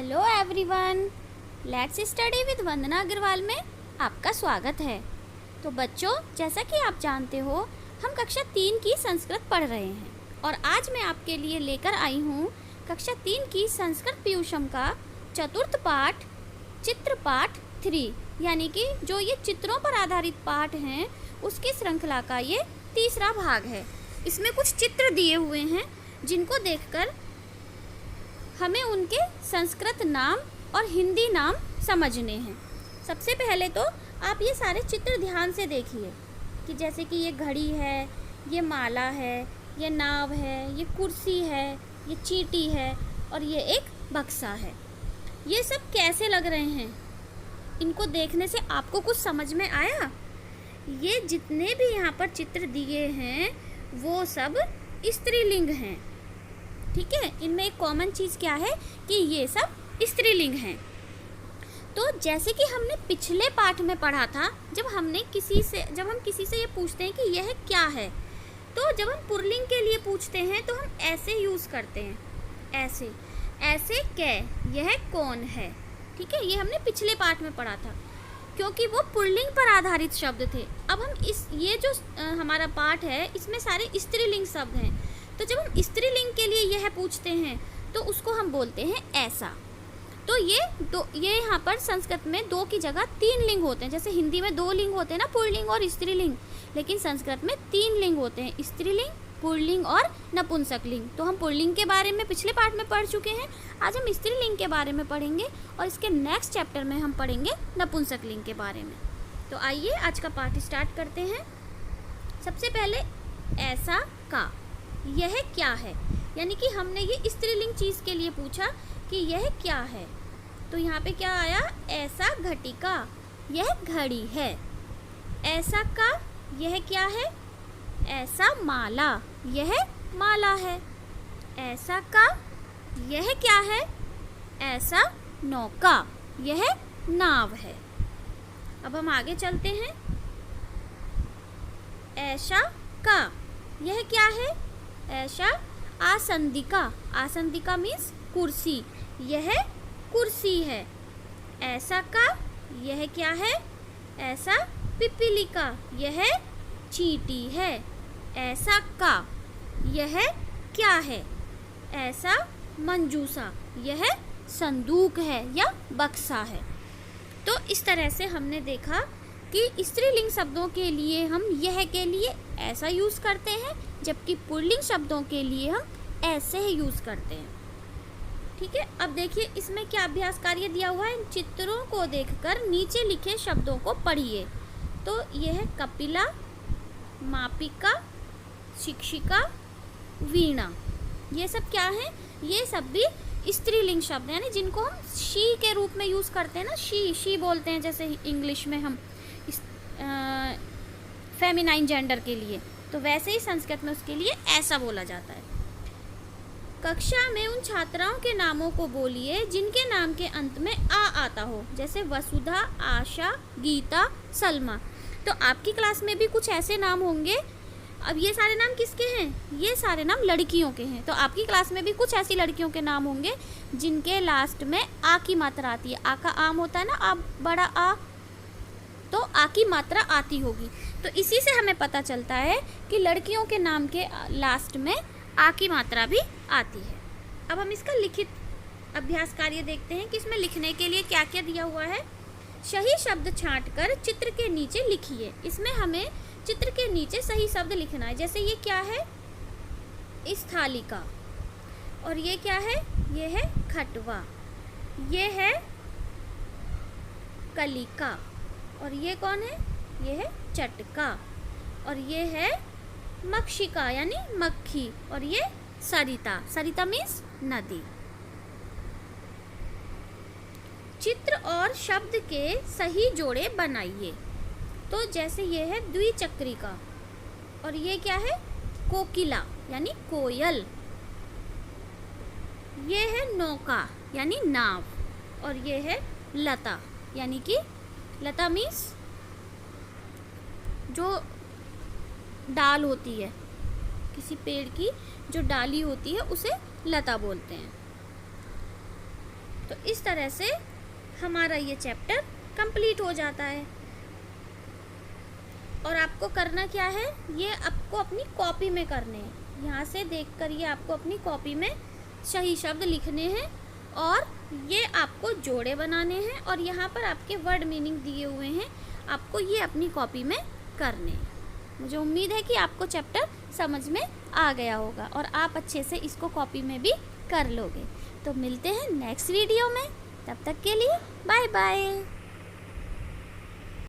Hello everyone, let's study with Vandana Agarwal में आपका स्वागत है। तो बच्चों, जैसा कि आप जानते हो, हम कक्षा 3 की संस्कृत पढ़ रहे हैं और आज मैं आपके लिए लेकर आई हूँ कक्षा 3 की संस्कृत पीयूषम का चतुर्थ पाठ चित्र पाठ 3, यानी कि जो ये चित्रों पर आधारित पाठ हैं उसकी श्रृंखला का ये तीसरा भाग है। इसमें कुछ चित्र दिए हुए हैं जिनको देखकर हमें उनके संस्कृत नाम और हिंदी नाम समझने हैं। सबसे पहले तो आप ये सारे चित्र ध्यान से देखिए कि जैसे कि ये घड़ी है, ये माला है, ये नाव है, ये कुर्सी है, ये चींटी है और ये एक बक्सा है। ये सब कैसे लग रहे हैं? इनको देखने से आपको कुछ समझ में आया? ये जितने भी यहाँ पर चित्र दिए हैं वो सब स्त्रीलिंग हैं, ठीक है। इनमें एक कॉमन चीज़ क्या है कि ये सब स्त्रीलिंग हैं। तो जैसे कि हमने पिछले पाठ में पढ़ा था, जब हम किसी से ये पूछते हैं कि यह क्या है, तो जब हम पुल्लिंग के लिए पूछते हैं तो हम ऐसे यूज़ करते हैं, ऐसे ऐसे कै, यह कौन है, ठीक है। ये हमने पिछले पाठ में पढ़ा था क्योंकि वो पुल्लिंग पर आधारित शब्द थे। अब हम ये जो हमारा पाठ है इसमें सारे स्त्रीलिंग शब्द हैं। तो जब हम स्त्रीलिंग के लिए यह पूछते हैं तो उसको हम बोलते हैं ऐसा। तो ये यहाँ पर संस्कृत में 2 की जगह 3 लिंग होते हैं। जैसे हिंदी में 2 लिंग होते हैं ना, पुल्लिंग और स्त्रीलिंग, लेकिन संस्कृत में 3 लिंग होते हैं, स्त्रीलिंग, पुल्लिंग और नपुंसकलिंग। तो हम पुल्लिंग के बारे में पिछले पाठ में पढ़ चुके हैं, आज हम स्त्रीलिंग के बारे में पढ़ेंगे और इसके नेक्स्ट चैप्टर में हम पढ़ेंगे नपुंसकलिंग के बारे में। तो आइए आज का पाठ स्टार्ट करते हैं। सबसे पहले ऐसा का, यह क्या है, यानी कि हमने ये स्त्रीलिंग चीज़ के लिए पूछा कि यह क्या है। तो यहाँ पे क्या आया? ऐसा घटिका, यह घड़ी है। ऐसा का, यह क्या है? ऐसा माला, यह माला है। ऐसा का, यह क्या है? ऐसा नौका, यह नाव है। अब हम आगे चलते हैं। ऐसा का, यह क्या है? ऐसा आसंदिका, आसंदिका मीन्स कुर्सी, यह कुर्सी है। ऐसा का, यह क्या है? ऐसा पिपीलिका, यह चींटी है। ऐसा का, यह क्या है? ऐसा मंजूसा, यह संदूक है या बक्सा है। तो इस तरह से हमने देखा कि स्त्रीलिंग शब्दों के लिए हम यह के लिए ऐसा यूज़ करते हैं, जबकि पुल्लिंग शब्दों के लिए हम ऐसे ही यूज़ करते हैं, ठीक है। अब देखिए इसमें क्या अभ्यास कार्य दिया हुआ है। इन चित्रों को देखकर नीचे लिखे शब्दों को पढ़िए। तो यह है कपिला, मापिका, शिक्षिका, वीणा। ये सब क्या है? ये सब भी स्त्रीलिंग शब्द हैं, यानी जिनको हम शी के रूप में यूज़ करते हैं ना, शी बोलते हैं, जैसे इंग्लिश में हम फेमिनाइन जेंडर के लिए, तो वैसे ही संस्कृत में उसके लिए ऐसा बोला जाता है। कक्षा में उन छात्राओं के नामों को बोलिए जिनके नाम के अंत में आ आता हो, जैसे वसुधा, आशा, गीता, सलमा। तो आपकी क्लास में भी कुछ ऐसे नाम होंगे। अब ये सारे नाम किसके हैं? ये सारे नाम लड़कियों के हैं। तो आपकी क्लास में भी कुछ ऐसी लड़कियों के नाम होंगे जिनके लास्ट में आ की मात्रा आती है। आ का आम होता है ना, आ बड़ा आ, तो आ की मात्रा आती होगी। तो इसी से हमें पता चलता है कि लड़कियों के नाम के लास्ट में आ की मात्रा भी आती है। अब हम इसका लिखित अभ्यास कार्य देखते हैं कि इसमें लिखने के लिए क्या क्या दिया हुआ है। सही शब्द छांटकर चित्र के नीचे लिखिए। इसमें हमें चित्र के नीचे सही शब्द लिखना है। जैसे ये क्या है? स्थालिका। और ये क्या है? ये है खटवा। ये है कलिका। और ये कौन है? ये है चटका। और ये है मक्षिका यानी मक्खी। और ये सरिता, सरिता मीन्स नदी। चित्र और शब्द के सही जोड़े बनाइए। तो जैसे ये है द्विचक्रिका, और ये क्या है? कोकिला यानी कोयल। ये है नौका यानी नाव। और ये है लता, यानी कि लता मीन्स जो डाल होती है, किसी पेड़ की जो डाली होती है उसे लता बोलते हैं। तो इस तरह से हमारा ये चैप्टर कंप्लीट हो जाता है। और आपको करना क्या है, ये आपको अपनी कॉपी में करने हैं। यहाँ से देखकर ये आपको अपनी कॉपी में सही शब्द लिखने हैं और ये आपको जोड़े बनाने हैं और यहाँ पर आपके वर्ड मीनिंग दिए हुए हैं, आपको ये अपनी कॉपी में करने हैं। मुझे उम्मीद है कि आपको चैप्टर समझ में आ गया होगा और आप अच्छे से इसको कॉपी में भी कर लोगे। तो मिलते हैं नेक्स्ट वीडियो में, तब तक के लिए बाय बाय।